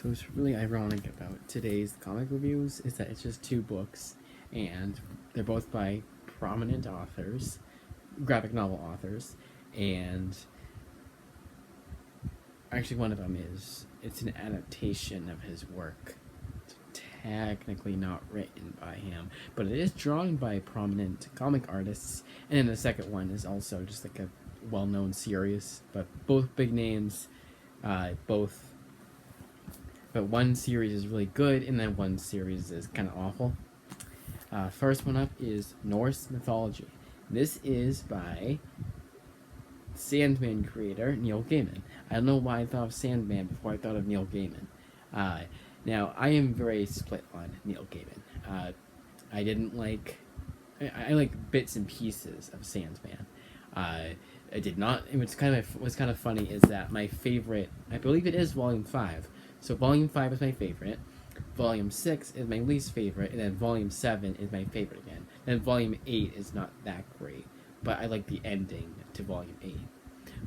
So what's really ironic about today's comic reviews is that it's just two books, and they're both by prominent authors, graphic novel authors, and actually one of them it's an adaptation of his work. It's technically not written by him, but it is drawn by prominent comic artists, and then the second one is also just like a well-known series, but both big names, both but one series is really good, and then one series is kind of awful. First one up is Norse Mythology. This is by Sandman creator Neil Gaiman. I don't know why I thought of Sandman before I thought of Neil Gaiman. Now, I am very split on Neil Gaiman. I didn't like... I like bits and pieces of Sandman. I did not... What's kind of funny is that my favorite... I believe it is Volume 5. So Volume 5 is my favorite, Volume 6 is my least favorite, and then Volume 7 is my favorite again. Then Volume 8 is not that great, but I like the ending to Volume 8.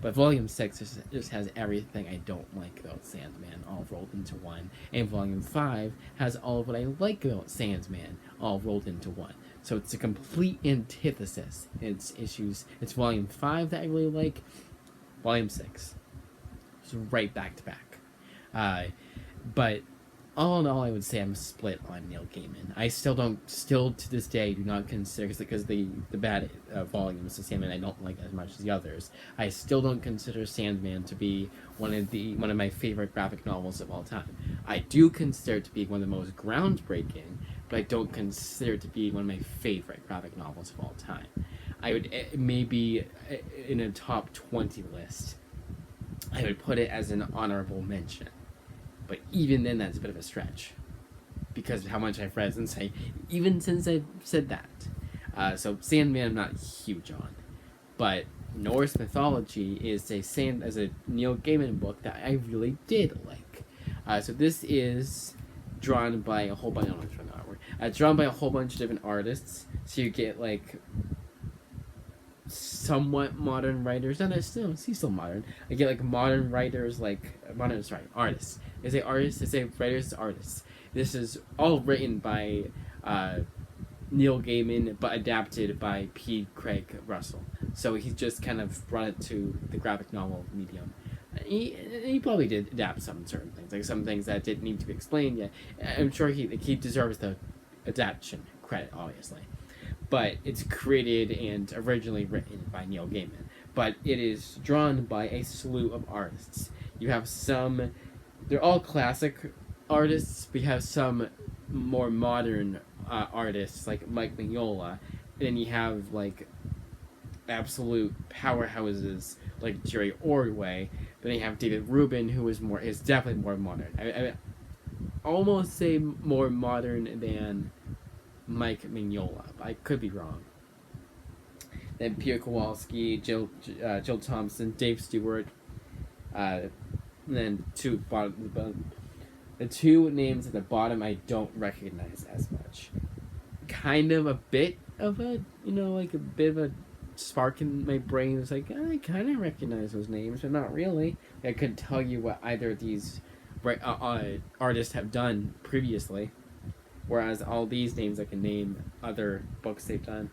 But Volume 6 just has everything I don't like about Sandman all rolled into one, and Volume 5 has all of what I like about Sandman all rolled into one. So it's a complete antithesis. It's Volume 5 that I really like, Volume 6. It's right back to back. But all in all, I would say I'm split on Neil Gaiman. I still to this day, do not consider, because the bad volumes of Sandman I don't like as much as the others. I still don't consider Sandman to be one of my favorite graphic novels of all time. I do consider it to be one of the most groundbreaking, but I don't consider it to be one of my favorite graphic novels of all time. I would maybe in a top 20 list, I would put it as an honorable mention. But even then, that's a bit of a stretch, because of how much I've read since I've said that. So Sandman I'm not huge on, but Norse Mythology is a Neil Gaiman book that I really did like. So this is drawn by a whole bunch. I don't know if it's artwork. Drawn by a whole bunch of different artists. So you get like somewhat modern writers. No, he's still modern. I get like modern writers, artists. I say artists, I say writers, artists. This is all written by Neil Gaiman, but adapted by P. Craig Russell. So he just kind of brought it to the graphic novel medium. He probably did adapt some certain things, like some things that didn't need to be explained yet. I'm sure he deserves the adaptation credit, obviously. But it's created and originally written by Neil Gaiman. But it is drawn by a slew of artists. You have some... They're all classic artists. We have some more modern artists, like Mike Mignola. And then you have, like, absolute powerhouses, like Jerry Ordway. Then you have David Rubin, who is definitely more modern. I almost say more modern than Mike Mignola, but I could be wrong. Then Pierre Kowalski, Jill Thompson, Dave Stewart, and then the two names at the bottom I don't recognize as much. Kind of a bit of a spark in my brain. It's like, I kind of recognize those names, but not really. I couldn't tell you what either of these artists have done previously. Whereas all these names, I can name other books they've done.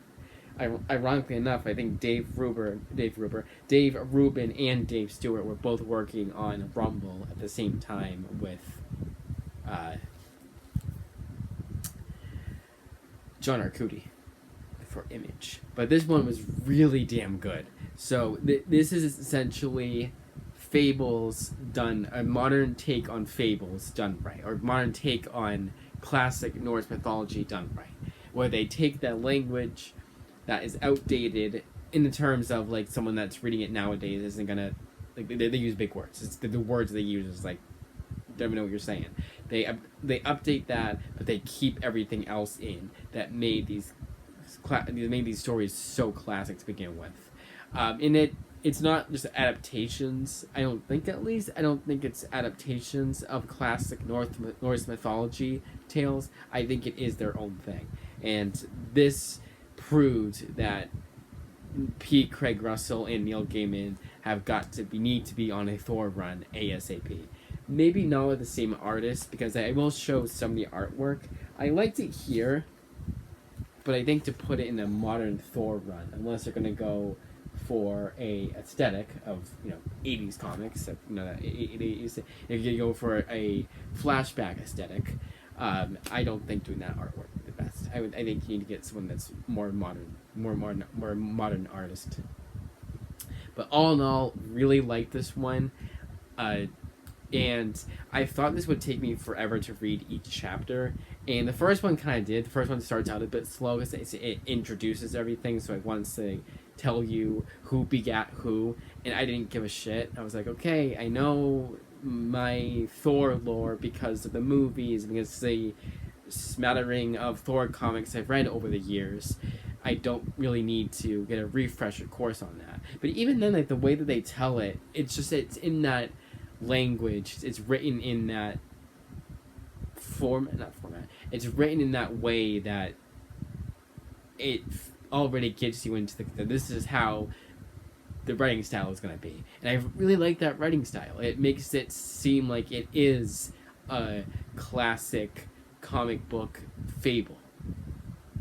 Ironically enough, I think Dave Rubin and Dave Stewart were both working on Rumble at the same time with John Arcudi for Image. But this one was really damn good. So this is essentially Fables done, a modern take on Fables done right, or modern take on classic Norse mythology done right, where they take that language that is outdated in the terms of like someone that's reading it nowadays isn't gonna like they use big words. It's the words they use is like, don't even know what you're saying. They update that, but they keep everything else in that made these stories so classic to begin with. It's not just adaptations. I don't think it's adaptations of classic Norse mythology tales. I think it is their own thing, and this proved that P. Craig Russell and Neil Gaiman need to be on a Thor run ASAP, maybe not with the same artist, because I will show some of the artwork. I liked it here, but I think to put it in a modern Thor run, unless they're gonna go for a aesthetic of 80s comics, that 80s, if you go for a flashback aesthetic, I don't think doing that artwork would be the best. I think you need to get someone that's more modern artist. But all in all, really like this one. And I thought this would take me forever to read each chapter, and the first one kind of did. The first one starts out a bit slow because it introduces everything, so it wants to tell you who begat who, and I didn't give a shit. I was like, okay, I know my Thor lore because of the movies, because the smattering of Thor comics I've read over the years. I don't really need to get a refresher course on that. But even then, like, the way that they tell it, it's in that language. It's written in that not format. It's written in that way that it already gets you into this is how the writing style is going to be. And I really like that writing style. It makes it seem like it is a classic comic book fable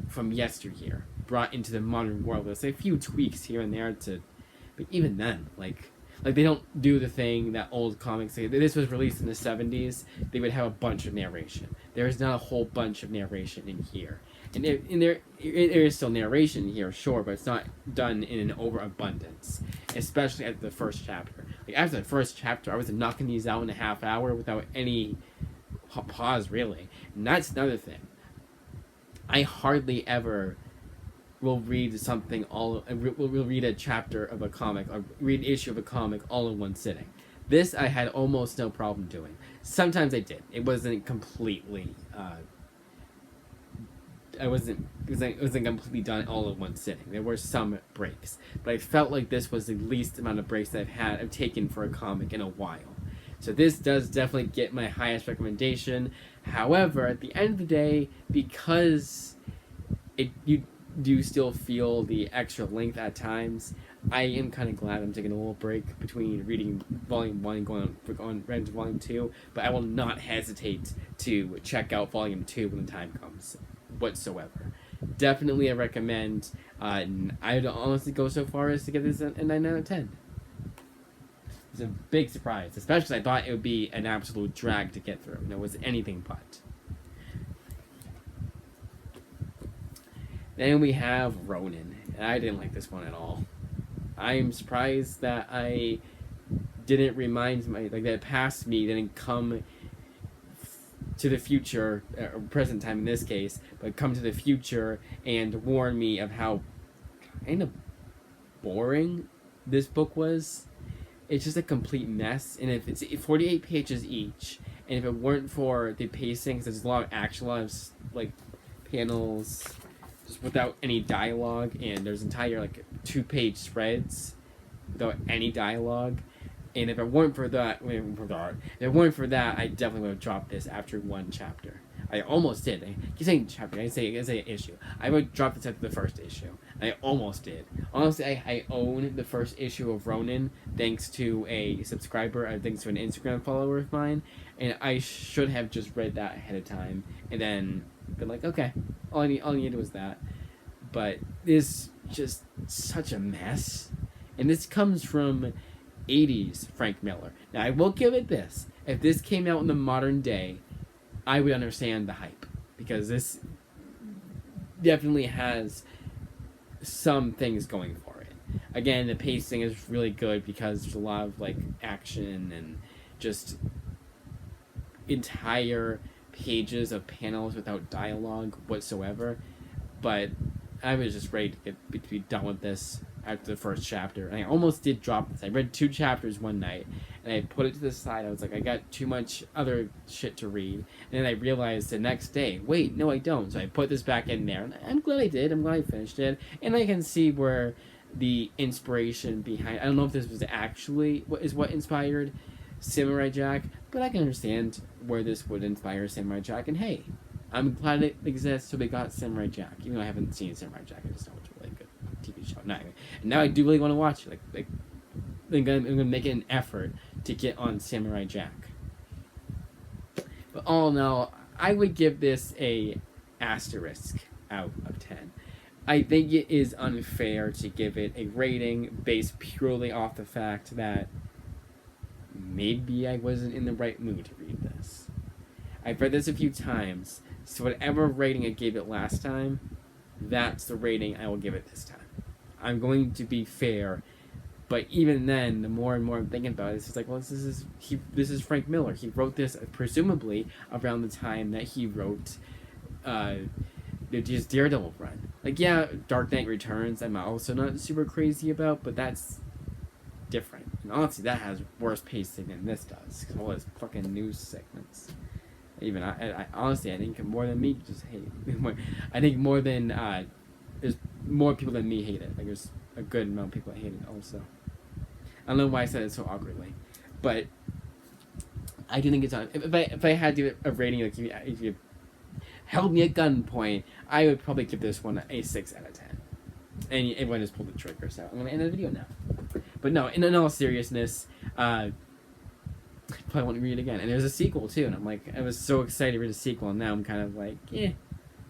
from yesteryear brought into the modern world. There's a few tweaks here and there but even then, like they don't do the thing that old comics say. This was released in the 70s. They would have a bunch of narration. There's not a whole bunch of narration in here. And there is still narration here, sure, but it's not done in an overabundance, especially at the first chapter. Like, after the first chapter, I was knocking these out in a half hour without any pause, really. And that's another thing. I hardly ever will read something will read a chapter of a comic or read an issue of a comic all in one sitting. This I had almost no problem doing. Sometimes I did. It wasn't completely it wasn't completely done all in one sitting. There were some breaks, but I felt like this was the least amount of breaks that I've taken for a comic in a while. So this does definitely get my highest recommendation. However, at the end of the day, because you do still feel the extra length at times, I am kind of glad I'm taking a little break between reading Volume 1 and going right into Volume 2, but I will not hesitate to check out Volume 2 when the time comes, whatsoever. Definitely I recommend. I'd honestly go so far as to give this a 9 out of 10. It's a big surprise, especially I thought it would be an absolute drag to get through, and it was anything but. Then we have Ronin, and I didn't like this one at all. I'm surprised that I didn't that past me didn't come to the future, or present time in this case, but come to the future and warn me of how kind of boring this book was. It's just a complete mess, and if it's 48 pages each, and if it weren't for the pacing, because there's a lot of action, a lot of like panels just without any dialogue, and there's entire like 2-page spreads without any dialogue. And if it weren't for that, I definitely would have dropped this after one chapter. I almost did. I keep saying chapter. I say issue. I would drop this after the first issue. I almost did. Honestly, I own the first issue of Ronin thanks to a subscriber, thanks to an Instagram follower of mine, and I should have just read that ahead of time and then been like, okay, all I needed was that. But this just such a mess, and this comes from 80s Frank Miller. Now, I will give it this. If this came out in the modern day, I would understand the hype, because this definitely has some things going for it. Again, the pacing is really good because there's a lot of like action and just entire pages of panels without dialogue whatsoever. But I was just ready to be done with this after the first chapter, and I almost did drop this. I read 2 chapters one night, and I put it to the side. I was like, I got too much other shit to read, and then I realized the next day, wait, no, I don't. So I put this back in there, and I'm glad I did. I'm glad I finished it, and I can see where the inspiration behind. I don't know if this was actually what inspired Samurai Jack, but I can understand where this would inspire Samurai Jack. And hey, I'm glad it exists, so we got Samurai Jack. Even though I haven't seen Samurai Jack, I just know it's a really good TV show. No, anyway. And now I do really want to watch it. I'm gonna make it an effort to get on Samurai Jack. But all in all, I would give this a asterisk out of 10. I think it is unfair to give it a rating based purely off the fact that maybe I wasn't in the right mood to read this. I've read this a few times, so whatever rating I gave it last time, that's the rating I will give it this time. I'm going to be fair, but even then, the more and more I'm thinking about it, it's just like, well, this is Frank Miller. He wrote this presumably around the time that he wrote his Daredevil run. Like, yeah, Dark Knight Returns I'm also not super crazy about, but that's different. And honestly, that has worse pacing than this does, because all those fucking news segments. Even I honestly, I think more than me just hate it. I think more than there's more people than me hate it. Like, there's a good amount of people that hate it also. I don't know why I said it so awkwardly, but I do think it's on. If I had to give it a rating, like if you held me at gunpoint, I would probably give this one a 6 out of 10. And everyone just pulled the trigger, so I'm gonna end the video now. But no, in all seriousness, I probably want to read it again. And there's a sequel too, and I'm like, I was so excited to read a sequel, and now I'm kind of like,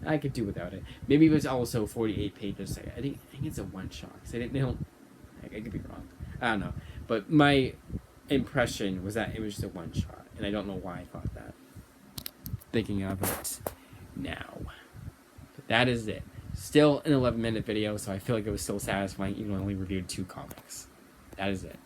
I could do without it. Maybe it was also 48 pages. I think it's a one shot. They don't. I could be wrong. I don't know. But my impression was that it was just a one shot, and I don't know why I thought that. Thinking of it now. But that is it. Still an 11-minute video, so I feel like it was still satisfying even when I only reviewed 2 comics. That is it.